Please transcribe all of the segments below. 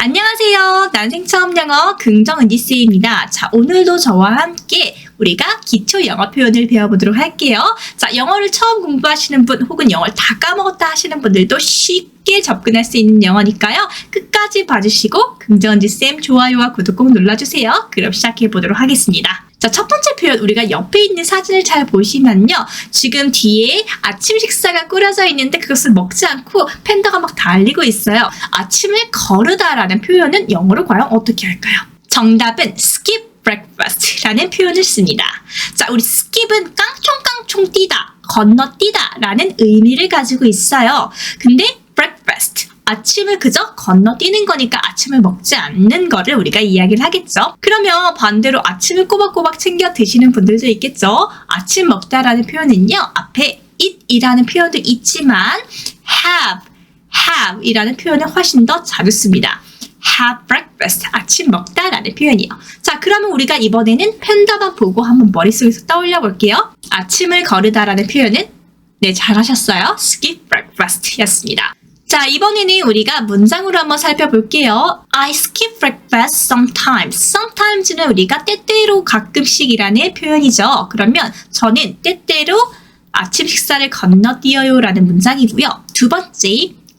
안녕하세요. 난생 처음 영어 긍정은지쌤입니다. 자, 오늘도 저와 함께 우리가 기초 영어 표현을 배워보도록 할게요. 자, 영어를 처음 공부하시는 분 혹은 영어를 다 까먹었다 하시는 분들도 쉽게 접근할 수 있는 영어니까요. 끝까지 봐주시고 긍정은지쌤 좋아요와 구독 꼭 눌러주세요. 그럼 시작해보도록 하겠습니다. 자, 첫 번째 표현, 우리가 옆에 있는 사진을 잘 보시면요. 지금 뒤에 아침 식사가 꾸려져 있는데 그것을 먹지 않고 팬더가 막 달리고 있어요. 아침을 거르다라는 표현은 영어로 과연 어떻게 할까요? 정답은 skip breakfast라는 표현을 씁니다. 자, 우리 skip은 깡총깡총 뛰다, 건너뛰다 라는 의미를 가지고 있어요. 근데 breakfast, 아침을 그저 건너뛰는 거니까 아침을 먹지 않는 거를 우리가 이야기를 하겠죠. 그러면 반대로 아침을 꼬박꼬박 챙겨 드시는 분들도 있겠죠. 아침 먹다라는 표현은요. 앞에 eat이라는 표현도 있지만 have 이라는 표현을 훨씬 더 자주 씁니다. have breakfast, 아침 먹다라는 표현이에요. 자, 그러면 우리가 이번에는 팬더만 보고 한번 머릿속에서 떠올려 볼게요. 아침을 거르다라는 표현은 네, 잘하셨어요. skip breakfast 였습니다. 자, 이번에는 우리가 문장으로 한번 살펴볼게요. I skip breakfast sometimes. sometimes는 우리가 때때로 가끔씩이라는 표현이죠. 그러면 저는 때때로 아침 식사를 건너뛰어요 라는 문장이고요. 두 번째,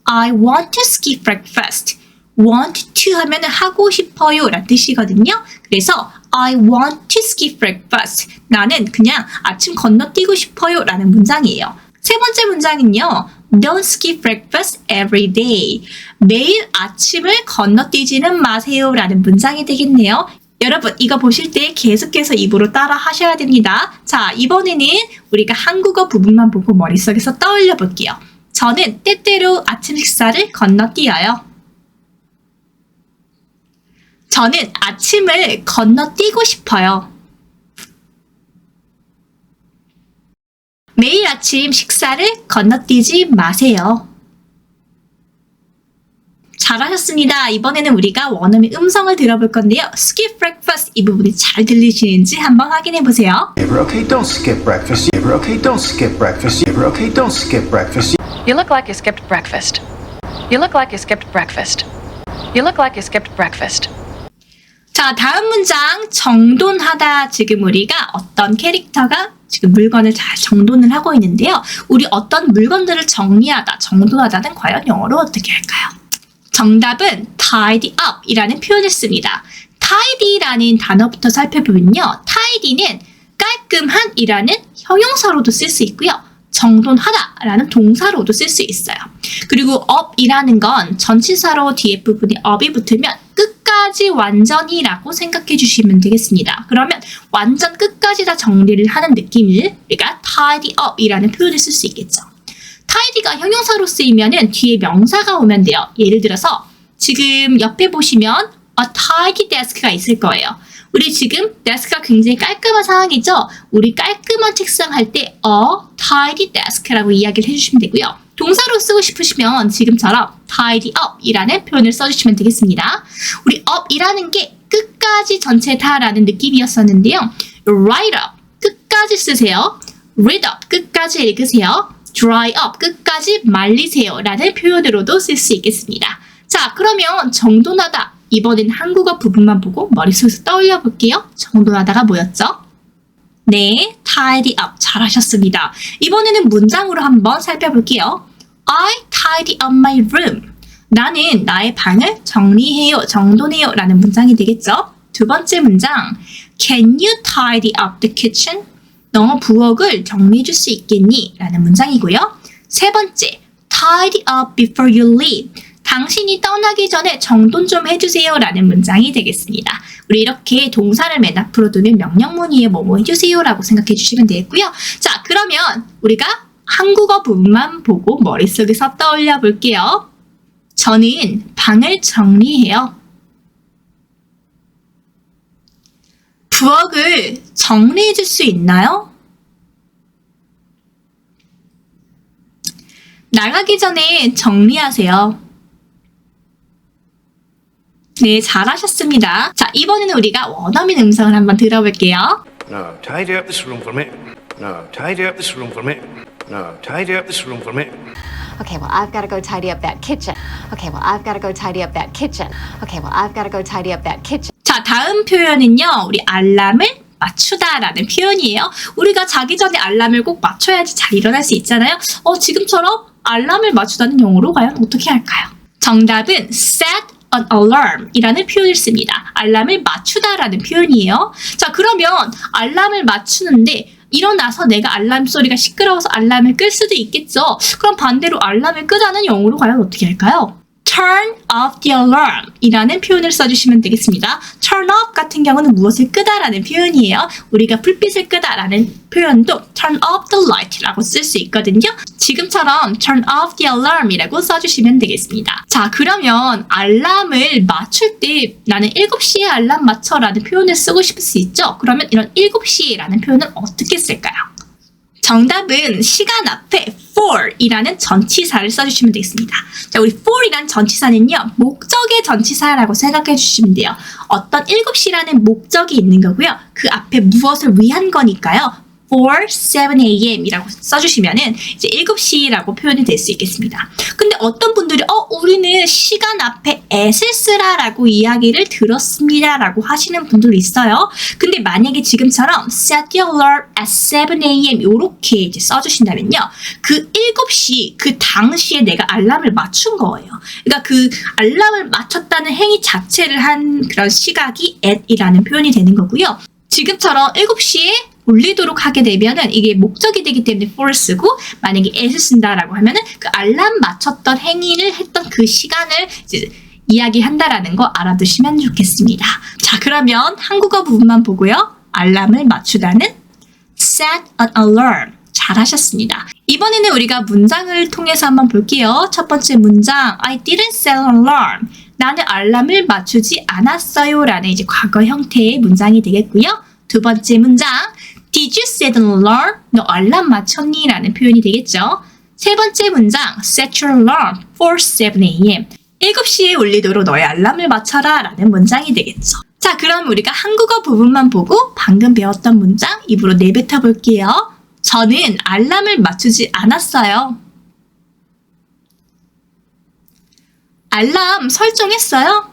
I want to skip breakfast. want to 하면 하고 싶어요 라는 뜻이거든요. 그래서 I want to skip breakfast. 나는 그냥 아침 건너뛰고 싶어요 라는 문장이에요. 세 번째 문장은요. Don't skip breakfast every day. 매일 아침을 건너뛰지는 마세요 라는 문장이 되겠네요. 여러분, 이거 보실 때 계속해서 입으로 따라 하셔야 됩니다. 자, 이번에는 우리가 한국어 부분만 보고 머릿속에서 떠올려 볼게요. 저는 때때로 아침 식사를 건너뛰어요. 저는 아침을 건너뛰고 싶어요. 매일 아침 식사를 건너뛰지 마세요. 잘하셨습니다. 이번에는 우리가 원어민 음성을 들어볼 건데요. skip breakfast 이 부분이 잘 들리시는지 한번 확인해 보세요. Okay, don't skip breakfast. Okay, don't skip breakfast. Okay, don't skip breakfast. You look like you skipped breakfast. You look like you skipped breakfast. You look like you skipped breakfast. 자, 다음 문장 정돈하다. 지금 우리가 어떤 캐릭터가 지금 물건을 잘 정돈을 하고 있는데요. 우리 어떤 물건들을 정리하다, 정돈하다는 과연 영어로 어떻게 할까요? 정답은 tidy up 이라는 표현을 씁니다. tidy라는 단어부터 살펴보면요. tidy는 깔끔한 이라는 형용사로도 쓸 수 있고요. 정돈하다 라는 동사로도 쓸 수 있어요. 그리고 up이라는 건 전치사로 뒤에 부분에 up이 붙으면 끝까지 완전히 라고 생각해 주시면 되겠습니다. 그러면 완전 끝까지 다 정리를 하는 느낌을 우리가 tidy up 이라는 표현을 쓸 수 있겠죠. tidy가 형용사로 쓰이면은 뒤에 명사가 오면 돼요. 예를 들어서 지금 옆에 보시면 a tidy desk가 있을 거예요. 우리 지금 데스크가 굉장히 깔끔한 상황이죠? 우리 깔끔한 책상 할 때 a tidy desk라고 이야기를 해주시면 되고요. 동사로 쓰고 싶으시면 지금처럼 tidy up 이라는 표현을 써주시면 되겠습니다. 우리 up 이라는 게 끝까지 전체 다라는 느낌이었었는데요. write up 끝까지 쓰세요. read up 끝까지 읽으세요. dry up 끝까지 말리세요 라는 표현으로도 쓸 수 있겠습니다. 자, 그러면 정돈하다. 이번엔 한국어 부분만 보고 머릿속에서 떠올려 볼게요. 정돈하다가 뭐였죠? 네, tidy up 잘하셨습니다. 이번에는 문장으로 한번 살펴볼게요. I tidy up my room. 나는 나의 방을 정리해요, 정돈해요 라는 문장이 되겠죠? 두 번째 문장, Can you tidy up the kitchen? 너 부엌을 정리해 줄 수 있겠니? 라는 문장이고요. 세 번째, tidy up before you leave. 당신이 떠나기 전에 정돈 좀 해주세요 라는 문장이 되겠습니다. 우리 이렇게 동사를 맨 앞으로 두면 명령문이에 뭐뭐 해주세요 라고 생각해 주시면 되겠고요. 자, 그러면 우리가 한국어 부분만 보고 머릿속에서 떠올려 볼게요. 저는 방을 정리해요. 부엌을 정리해 줄 수 있나요? 나가기 전에 정리하세요. 네, 잘하셨습니다. 자, 이번에는 우리가 원어민 음성을 한번 들어볼게요. No, tidy up this room for me. No, tidy up this room for me. No, tidy up this room for me. Okay, well, I've got to go tidy up that kitchen. Okay, well, I've got to go tidy up that kitchen. Okay, well, I've got to go tidy up that kitchen. 자, 다음 표현은요. 우리 알람을 맞추다라는 표현이에요. 우리가 자기 전에 알람을 꼭 맞춰야지 잘 일어날 수 있잖아요. 지금처럼 알람을 맞추다는 영어로 과연 어떻게 할까요? 정답은 set an alarm 이라는 표현을 씁니다. 알람을 맞추다라는 표현이에요. 자, 그러면 알람을 맞추는데 일어나서 내가 알람 소리가 시끄러워서 알람을 끌 수도 있겠죠. 그럼 반대로 알람을 끄다는 영어로 과연 어떻게 할까요? turn off the alarm 이라는 표현을 써주시면 되겠습니다. turn off 같은 경우는 무엇을 끄다라는 표현이에요. 우리가 불빛을 끄다라는 표현도 turn off the light 라고 쓸 수 있거든요. 지금처럼 turn off the alarm 이라고 써주시면 되겠습니다. 자, 그러면 알람을 맞출 때 나는 7시에 알람 맞춰 라는 표현을 쓰고 싶을 수 있죠. 그러면 이런 7시 라는 표현은 어떻게 쓸까요? 정답은 시간 앞에 for 이라는 전치사를 써주시면 되겠습니다. 자, 우리 for 이라는 전치사는요, 목적의 전치사라고 생각해 주시면 돼요. 어떤 7시라는 목적이 있는 거고요. 그 앞에 무엇을 위한 거니까요. for 7 a.m. 이라고 써주시면은 이제 7시라고 표현이 될 수 있겠습니다. 근데 어떤 분들이 우리는 시간 앞에 at을 쓰라라고 이야기를 들었습니다 라고 하시는 분들도 있어요. 근데 만약에 지금처럼 set the alarm at 7 a.m. 이렇게 이제 써주신다면요. 그 7시 그 당시에 내가 알람을 맞춘 거예요. 그러니까 그 알람을 맞췄다는 행위 자체를 한 그런 시각이 at이라는 표현이 되는 거고요. 지금처럼 7시에 울리도록 하게 되면은 이게 목적이 되기 때문에 for 쓰고, 만약에 at을 쓴다라고 하면은 그 알람 맞췄던 행위를 했던 그 시간을 이제 이야기한다라는 거 알아두시면 좋겠습니다. 자, 그러면 한국어 부분만 보고요. 알람을 맞추다는 set an alarm. 잘하셨습니다. 이번에는 우리가 문장을 통해서 한번 볼게요. 첫 번째 문장, I didn't set an alarm. 나는 알람을 맞추지 않았어요 라는 이제 과거 형태의 문장이 되겠고요. 두 번째 문장, Did you set an alarm? 너 알람 맞췄니? 라는 표현이 되겠죠. 세 번째 문장, Set your alarm for 7 a.m. 7시에 울리도록 너의 알람을 맞춰라 라는 문장이 되겠죠. 자, 그럼 우리가 한국어 부분만 보고 방금 배웠던 문장 입으로 내뱉어 볼게요. 저는 알람을 맞추지 않았어요. 알람 설정했어요?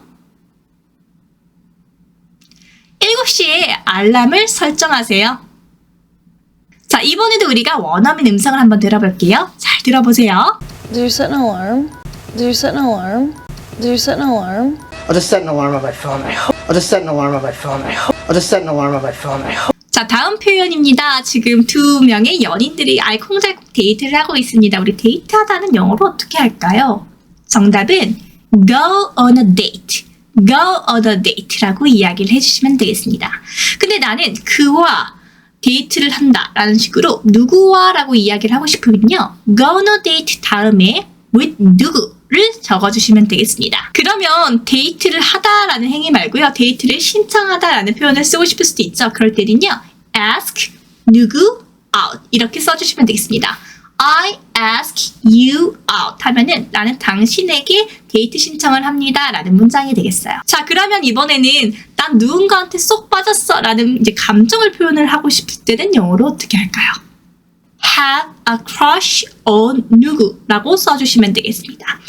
7시에 알람을 설정하세요. 자, 이번에도 우리가 원어민 음성을 한번 들어볼게요. 잘 들어보세요. Do you set an alarm? Do you set an alarm? Do you set an alarm? I'll just set an alarm on my phone. I'll just set an alarm on my phone. I'll just set an alarm on my phone. 자, 다음 표현입니다. 지금 두 명의 연인들이 알콩달콩 데이트를 하고 있습니다. 우리 데이트하다는 영어로 어떻게 할까요? 정답은 go on a date. go on a date라고 이야기를 해주시면 되겠습니다. 근데 나는 그와 데이트를 한다 라는 식으로 누구와 라고 이야기를 하고 싶으면요. go on a date 다음에 with 누구를 적어주시면 되겠습니다. 그러면 데이트를 하다 라는 행위 말고요. 데이트를 신청하다 라는 표현을 쓰고 싶을 수도 있죠. 그럴 때는요. ask 누구 out 이렇게 써주시면 되겠습니다. I ask you out 하면은 나는 당신에게 데이트 신청을 합니다 라는 문장이 되겠어요. 자, 그러면 이번에는 난 누군가한테 쏙 빠졌어 라는 이제 감정을 표현을 하고 싶을 때는 영어로 어떻게 할까요? have a crush on 누구 라고 써주시면 되겠습니다.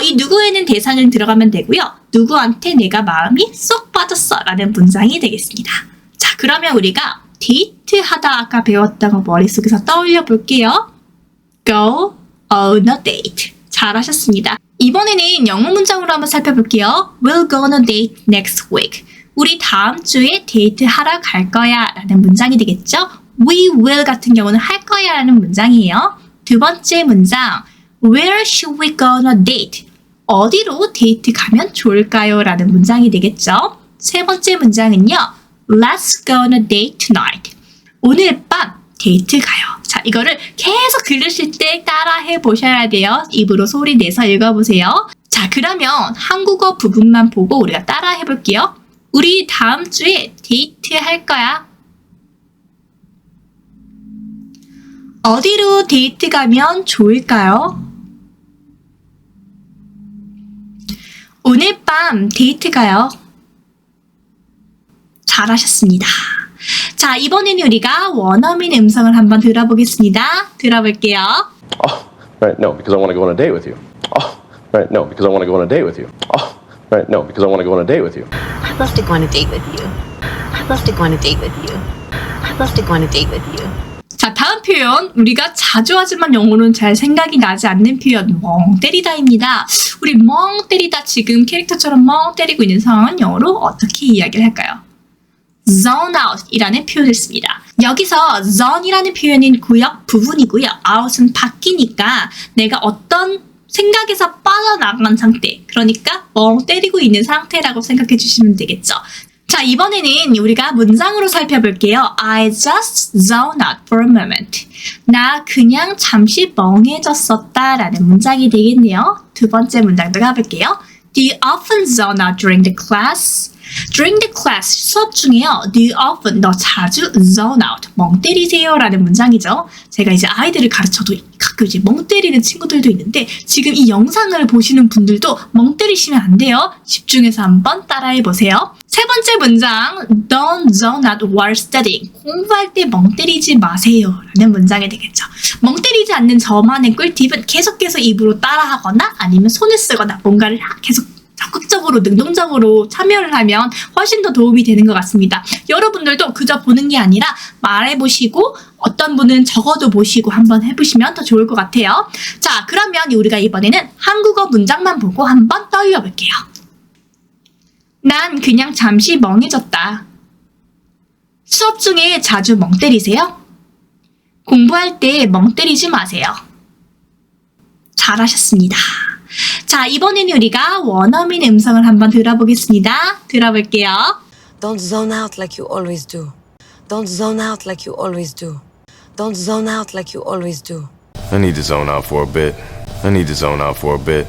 이 누구에는 대상은 들어가면 되고요. 누구한테 내가 마음이 쏙 빠졌어 라는 문장이 되겠습니다. 자, 그러면 우리가 데이트하다 아까 배웠던 거 머릿속에서 떠올려 볼게요. Go on a date. 잘하셨습니다. 이번에는 영어 문장으로 한번 살펴볼게요. We'll go on a date next week. 우리 다음 주에 데이트 하러 갈 거야 라는 문장이 되겠죠. We will 같은 경우는 할 거야 라는 문장이에요. 두 번째 문장, Where should we go on a date? 어디로 데이트 가면 좋을까요? 라는 문장이 되겠죠. 세 번째 문장은요. Let's go on a date tonight. 오늘 밤 데이트 가요. 자, 이거를 계속 들으실 때 따라해 보셔야 돼요. 입으로 소리 내서 읽어보세요. 자, 그러면 한국어 부분만 보고 우리가 따라해 볼게요. 우리 다음 주에 데이트 할 거야. 어디로 데이트 가면 좋을까요? 오늘 밤 데이트 가요. 잘하셨습니다. 자, 이번에는 우리가 원어민 음성을 한번 들어보겠습니다. 들어볼게요. Right, no, because I want to go on a date with you. Oh, right, no, because I want to go on a date with you. Oh, right, no, because I want to go on a date with you. I'd love to go on a date with you. I'd love to go on a date with you. I'd love to go on a date with you. 자, 다음 표현. 우리가 자주 하지만 영어로는 잘 생각이 나지 않는 표현. 멍 때리다입니다. 우리 멍 때리다 지금 캐릭터처럼 멍 때리고 있는 상황은 영어로 어떻게 이야기를 할까요? zone out 이라는 표현을 씁니다. 여기서 zone이라는 표현은 구역 부분이고요. out은 바뀌니까 내가 어떤 생각에서 빠져나간 상태, 그러니까 멍 때리고 있는 상태라고 생각해 주시면 되겠죠. 자, 이번에는 우리가 문장으로 살펴볼게요. I just zone out for a moment. 나 그냥 잠시 멍해졌었다 라는 문장이 되겠네요. 두 번째 문장도 가볼게요. Do you often zone out during the class? During the class, 수업 중에요. Do you often, 너 자주 zone out, 멍 때리세요 라는 문장이죠. 제가 이제 아이들을 가르쳐도 가끔 이제 멍 때리는 친구들도 있는데 지금 이 영상을 보시는 분들도 멍 때리시면 안 돼요. 집중해서 한번 따라해 보세요. 세 번째 문장, don't zone out while studying. 공부할 때 멍 때리지 마세요 라는 문장이 되겠죠. 멍 때리지 않는 저만의 꿀팁은 계속해서 입으로 따라하거나 아니면 손을 쓰거나 뭔가를 계속 적극적으로 능동적으로 참여를 하면 훨씬 더 도움이 되는 것 같습니다. 여러분들도 그저 보는 게 아니라 말해보시고 어떤 분은 적어도 보시고 한번 해보시면 더 좋을 것 같아요. 자, 그러면 우리가 이번에는 한국어 문장만 보고 한번 떠올려 볼게요. 난 그냥 잠시 멍해졌다. 수업 중에 자주 멍 때리세요? 공부할 때 멍 때리지 마세요. 잘하셨습니다. 자, 이번에는 우리가 원어민 음성을 한번 들어보겠습니다. 들어볼게요. Don't zone out like you always do. Don't zone out like you always do. Don't zone out like you always do. I need to zone out for a bit. I need to zone out for a bit.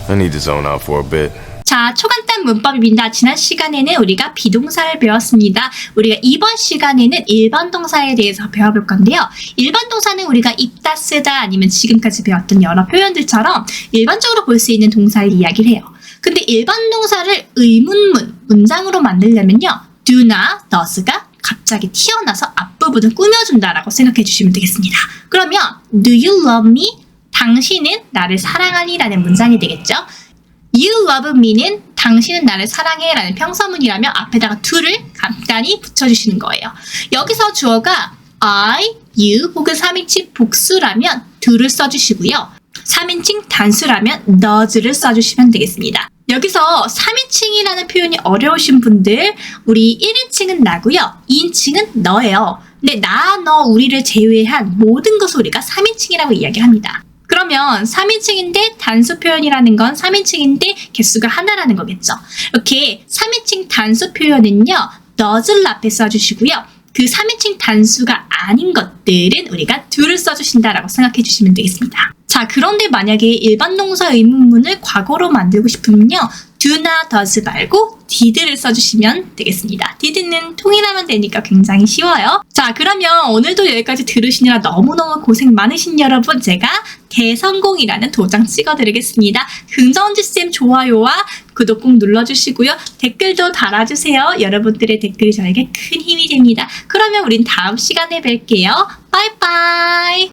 I need to zone out for a bit. 자, 초간단 문법입니다. 지난 시간에는 우리가 비동사를 배웠습니다. 우리가 이번 시간에는 일반 동사에 대해서 배워볼 건데요. 일반 동사는 우리가 입다, 쓰다 아니면 지금까지 배웠던 여러 표현들처럼 일반적으로 볼 수 있는 동사를 이야기를 해요. 근데 일반 동사를 의문문, 문장으로 만들려면요. do나 does가 갑자기 튀어나와서 앞부분을 꾸며준다라고 생각해 주시면 되겠습니다. 그러면 do you love me? 당신은 나를 사랑하니? 라는 문장이 되겠죠. You love me는 당신은 나를 사랑해 라는 평서문이라면 앞에다가 to를 간단히 붙여주시는 거예요. 여기서 주어가 I, you 혹은 3인칭 복수라면 do를 써주시고요. 3인칭 단수라면 does를 써주시면 되겠습니다. 여기서 3인칭이라는 표현이 어려우신 분들 우리 1인칭은 나고요. 2인칭은 너예요. 근데 나, 너, 우리를 제외한 모든 것을 우리가 3인칭이라고 이야기를 합니다. 그러면 3인칭인데 단수 표현이라는 건 3인칭인데 개수가 하나라는 거겠죠. 이렇게 3인칭 단수 표현은요. does를 앞에 써주시고요. 그 3인칭 단수가 아닌 것들은 우리가 do를 써주신다라고 생각해 주시면 되겠습니다. 자, 그런데 만약에 일반 동사 의문문을 과거로 만들고 싶으면요. do나 does 말고 did를 써주시면 되겠습니다. did는 통일하면 되니까 굉장히 쉬워요. 자, 그러면 오늘도 여기까지 들으시느라 너무너무 고생 많으신 여러분, 제가 대성공이라는 도장 찍어드리겠습니다. 긍정지쌤 좋아요와 구독 꼭 눌러주시고요. 댓글도 달아주세요. 여러분들의 댓글이 저에게 큰 힘이 됩니다. 그러면 우린 다음 시간에 뵐게요. 바이바이.